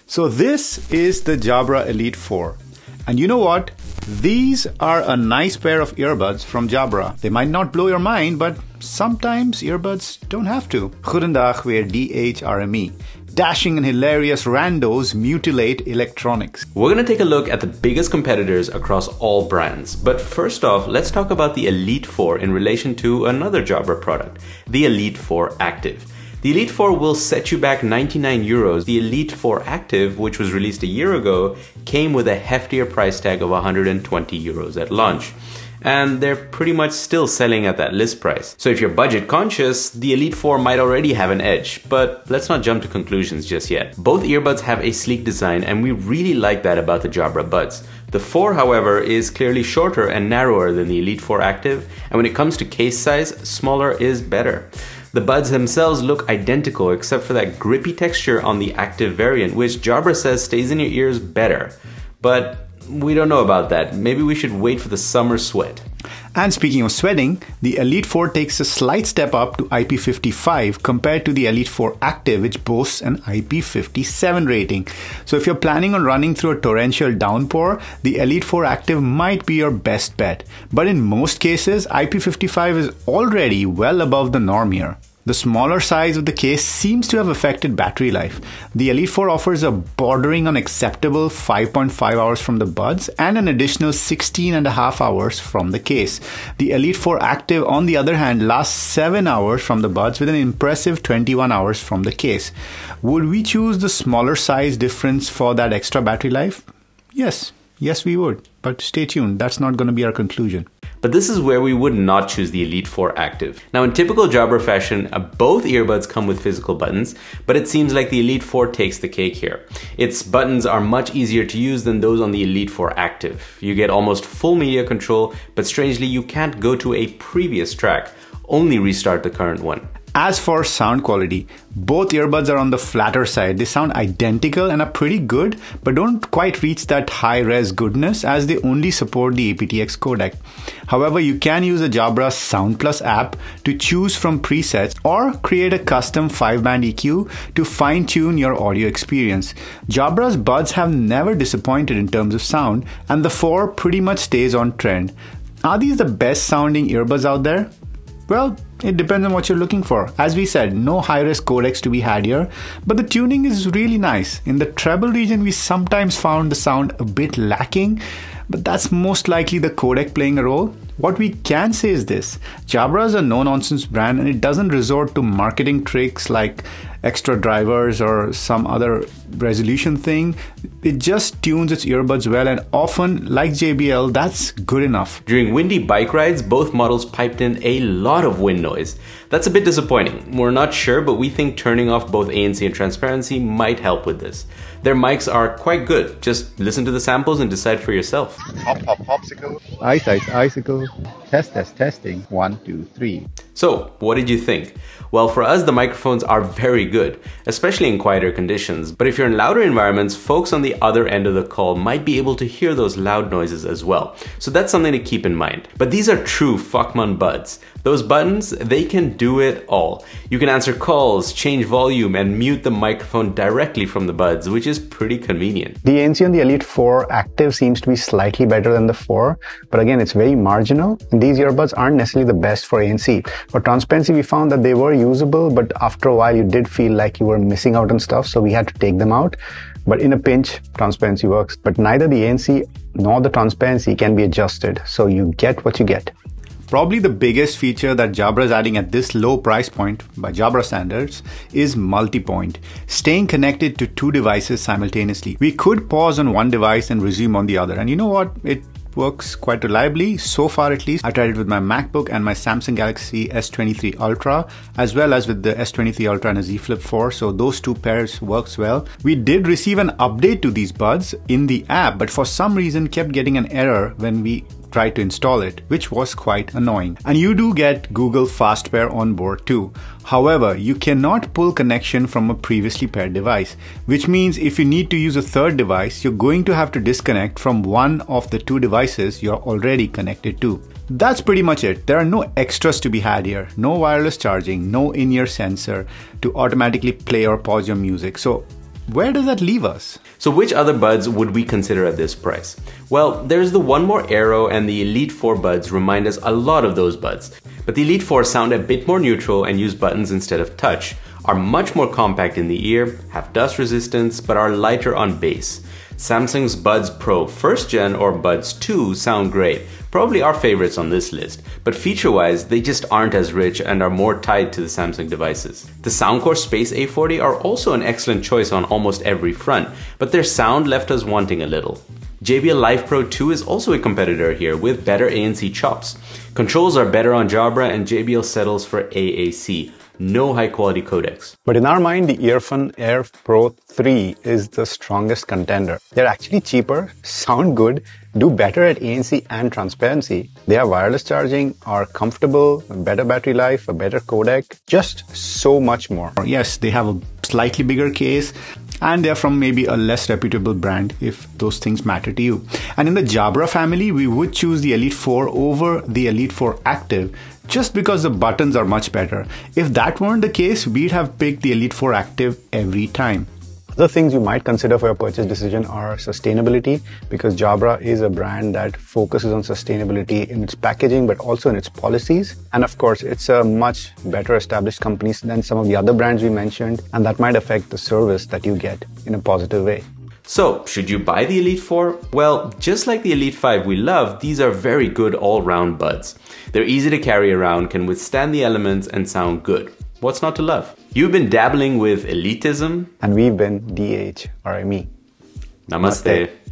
So this is the Jabra Elite 4. And you know what? These are a nice pair of earbuds from Jabra. They might not blow your mind, but sometimes earbuds don't have to. Goedendag weer DHRME. Dashing and hilarious randos mutilate electronics. We're going to take a look at the biggest competitors across all brands. But first off, let's talk about the Elite 4 in relation to another Jabra product, the Elite 4 Active. The Elite 4 will set you back 99 euros. The Elite 4 Active, which was released a year ago, came with a heftier price tag of 120 euros at launch. And they're pretty much still selling at that list price. So if you're budget conscious, the Elite 4 might already have an edge, but let's not jump to conclusions just yet. Both earbuds have a sleek design, and we really like that about the Jabra buds. The 4, however, is clearly shorter and narrower than the Elite 4 Active, and when it comes to case size, smaller is better. The buds themselves look identical except for that grippy texture on the Active variant, which Jabra says stays in your ears better. But we don't know about that. Maybe we should wait for the summer sweat. And speaking of sweating, the Elite 4 takes a slight step up to IP55 compared to the Elite 4 Active, which boasts an IP57 rating. So if you're planning on running through a torrential downpour, the Elite 4 Active might be your best bet. But in most cases, IP55 is already well above the norm here. The smaller size of the case seems to have affected battery life. The Elite 4 offers a bordering on acceptable 5.5 hours from the buds and an additional 16.5 hours from the case. The Elite 4 Active, on the other hand, lasts 7 hours from the buds with an impressive 21 hours from the case. Would we choose the smaller size difference for that extra battery life? Yes, we would. But stay tuned, that's not going to be our conclusion. But this is where we would not choose the Elite 4 Active. Now in typical Jabra fashion, both earbuds come with physical buttons, but it seems like the Elite 4 takes the cake here. Its buttons are much easier to use than those on the Elite 4 Active. You get almost full media control, but strangely you can't go to a previous track, only restart the current one. As for sound quality, both earbuds are on the flatter side. They sound identical and are pretty good, but don't quite reach that high-res goodness as they only support the aptX codec. However, you can use the Jabra Sound Plus app to choose from presets or create a custom 5-band EQ to fine-tune your audio experience. Jabra's buds have never disappointed in terms of sound, and the 4 pretty much stays on trend. Are these the best sounding earbuds out there? Well, it depends on what you're looking for. As we said, no high-res codecs to be had here, but the tuning is really nice. In the treble region, we sometimes found the sound a bit lacking, but that's most likely the codec playing a role. What we can say is this: Jabra is a no-nonsense brand and it doesn't resort to marketing tricks like extra drivers or some other resolution thing. It just tunes its earbuds well, and often, like JBL, that's good enough. During windy bike rides, both models piped in a lot of wind noise. That's a bit disappointing. We're not sure, but we think turning off both ANC and transparency might help with this. Their mics are quite good. Just listen to the samples and decide for yourself. Hop, hop, hopsicle. Ice, ice, icicle. Test, testing. 1, 2, 3. So, what did you think? Well, for us, the microphones are very good, especially in quieter conditions. But if you're in louder environments, folks on the other end of the call might be able to hear those loud noises as well. So that's something to keep in mind. But these are true Fuckman buds. Those buttons, they can do it all. You can answer calls, change volume, and mute the microphone directly from the buds, which is pretty convenient. The ANC on the Elite 4 Active seems to be slightly better than the 4, but again, it's very marginal. These earbuds aren't necessarily the best for ANC. For transparency, we found that they were usable, but after a while, you did feel like you were missing out on stuff, so we had to take them out. But in a pinch, transparency works. But neither the ANC nor the transparency can be adjusted, so you get what you get. Probably the biggest feature that Jabra is adding at this low price point by Jabra standards is multi-point, staying connected to 2 devices simultaneously. We could pause on one device and resume on the other, and you know what? It works quite reliably, so far at least. I tried it with my MacBook and my Samsung Galaxy S23 Ultra, as well as with the S23 Ultra and a Z Flip 4, so those 2 pairs works well. We did receive an update to these buds in the app, but for some reason kept getting an error when we tried to install it, which was quite annoying. And you do get Google Fast Pair on board too. However, you cannot pull connection from a previously paired device, which means if you need to use a third device, you're going to have to disconnect from one of the 2 devices you're already connected to. That's pretty much it. There are no extras to be had here. No wireless charging, no in-ear sensor to automatically play or pause your music. So where does that leave us? So which other buds would we consider at this price? Well, there's the One More Aero, and the Elite 4 buds remind us a lot of those buds. But the Elite 4 sound a bit more neutral and use buttons instead of touch, are much more compact in the ear, have dust resistance, but are lighter on bass. Samsung's Buds Pro 1st Gen or Buds 2 sound great, probably our favorites on this list, but feature-wise they just aren't as rich and are more tied to the Samsung devices. The SoundCore Space A40 are also an excellent choice on almost every front, but their sound left us wanting a little. JBL Live Pro 2 is also a competitor here with better ANC chops. Controls are better on Jabra, and JBL settles for AAC. No high quality codecs. But in our mind, the EarFun Air Pro 3 is the strongest contender. They're actually cheaper, sound good, do better at ANC and transparency. They have wireless charging, are comfortable, better battery life, a better codec, just so much more. Yes, they have a slightly bigger case, and they're from maybe a less reputable brand if those things matter to you. And in the Jabra family, we would choose the Elite 4 over the Elite 4 Active just because the buttons are much better. If that weren't the case, we'd have picked the Elite 4 Active every time. Other things you might consider for your purchase decision are sustainability, because Jabra is a brand that focuses on sustainability in its packaging but also in its policies. And of course, it's a much better established company than some of the other brands we mentioned, and that might affect the service that you get in a positive way. So, should you buy the Elite 4? Well, just like the Elite 5 we love, these are very good all-round buds. They're easy to carry around, can withstand the elements, and sound good. What's not to love? You've been dabbling with elitism. And we've been DHRME. Namaste.